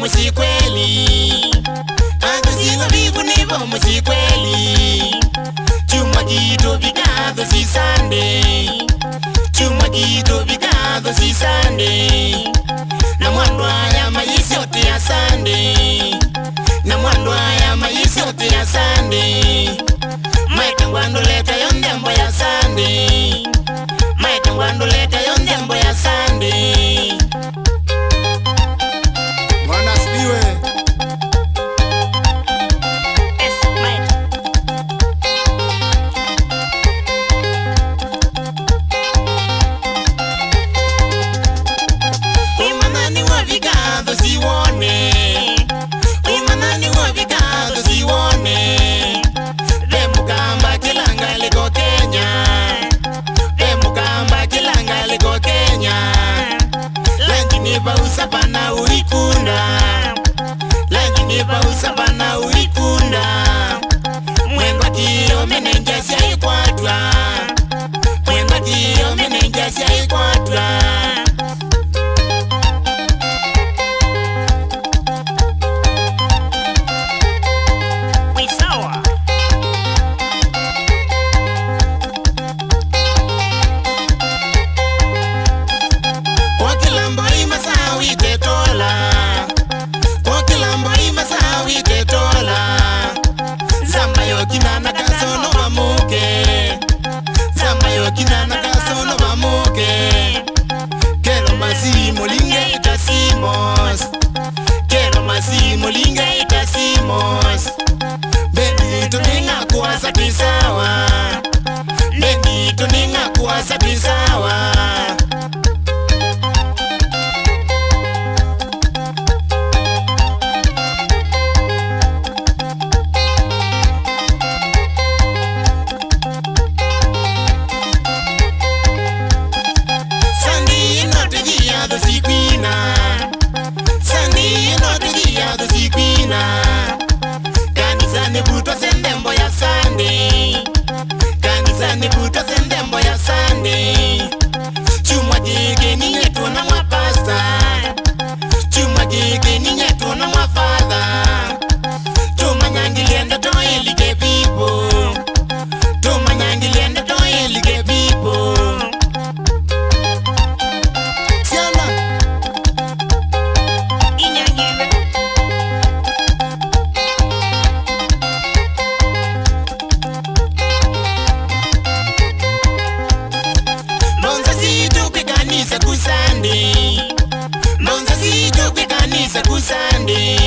musikweli. Agasiwa vivu nivo musikweli. Chuma jito bigado si Sunday. Chuma jito bigado si Sunday. Na mwando ya maisi yote ya Sunday. Na mwando ya maisi yote ya Sunday. Maita ngwando leta yondembo ya Sunday. Maita ngwando leta yondembo ya Sunday. Mwana sipiwe. Imanani wa vigado siwone. Imanani wa vigado siwone. Remukamba kilanga liko Kenya. Remukamba kilanga liko Kenya. Lanjini ba usapana uikunda. Lanjini ba usapana uikunda. Mwengo tiyo menenjasi ya ikwatwa. Mwengo tiyo menenjasi ya ikwatwa. Kinana kasono mamuke. Zamayo kinana kasono mamuke. Kero masimo linge itasimos. Kero masimo linge itasimos. Benito ninga kuwasa pisawa. Benito ninga kuwasa pisawa. Kanisa ni buto sendembo ya Sunday. Kanisa ni buto sendembo ya Sunday. Chuma jike ni nyetu na mapasta. Chuma jike ni nyetu na mafadha. Chuma nyangilienda toye like people. Chuma nyangilienda toye like people. Kanisa kusande. Monza sijo kwe kanisa kusande.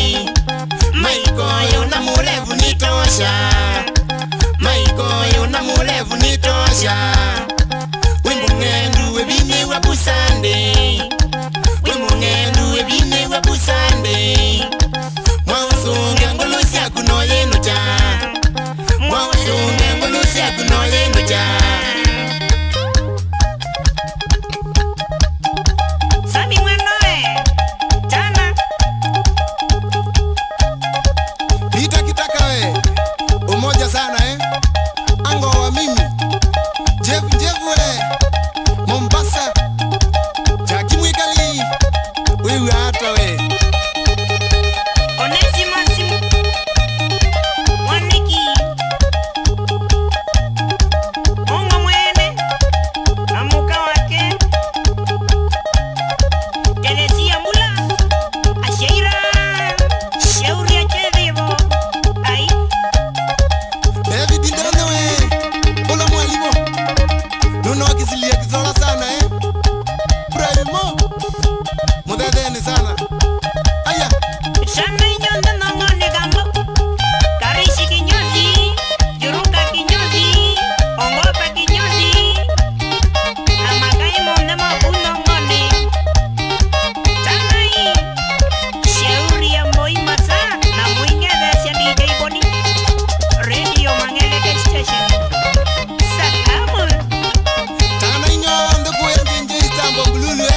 Maikoyo na mulevu nitosha. Maikoyo na mulevu nitosha. Wimbu ngendu webine wa kusande. Wimbu ngendu webine wa kusande. Mwausunge ngolusi ya kunoyeno cha. Mwausunge ngolusi ya kunoyeno cha. Mombasa, Jackie Mwikali, wewe hata we. Onesimus, Waniki, Mungu mwene, amuka wake, Teresia Mula, Asheira, Shauri ya Chevivo, ai. David Ndone we, Bola mwalimu, Nuno wakisilia kizola sana Primo, mudadeni sana. Aya. Shana inyonda nangone gambo, Karishi kinyozi, Juruka kinyozi, Ongopa kinyozi, Namakai monde mabuno ngone. Tanai, Shauri ya Moi Masa, na mwinge desi ya DJ Boni, Radio Mangele Station. Salamu. Tana inyonda kuya nje Istanbul Blue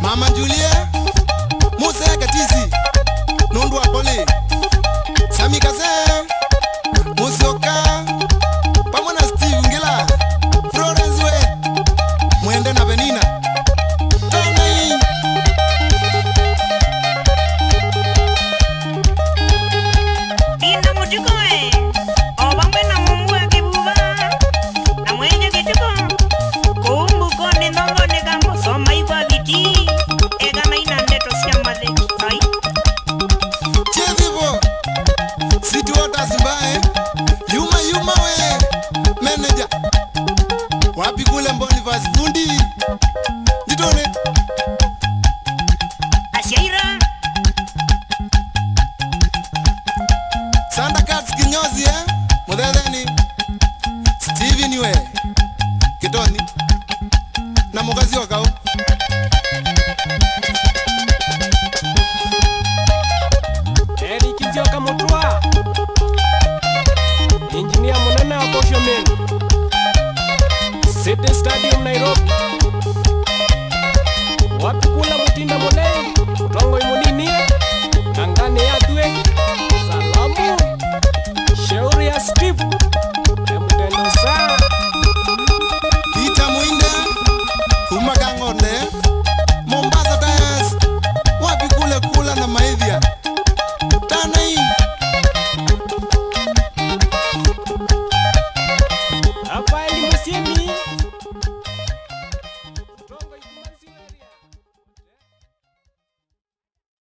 Mama Julia, Musa Katizi, Nundu Apole, Sami Kase, Musioka, pamoja na Steve Ngela, Florence we, Mwende na Benina. Tana City Stadium Nairobi. Wapikula Mutinda Molei, Tongo Imuninie, Nangane Yadwe, Salamu, Shauri ya Steve.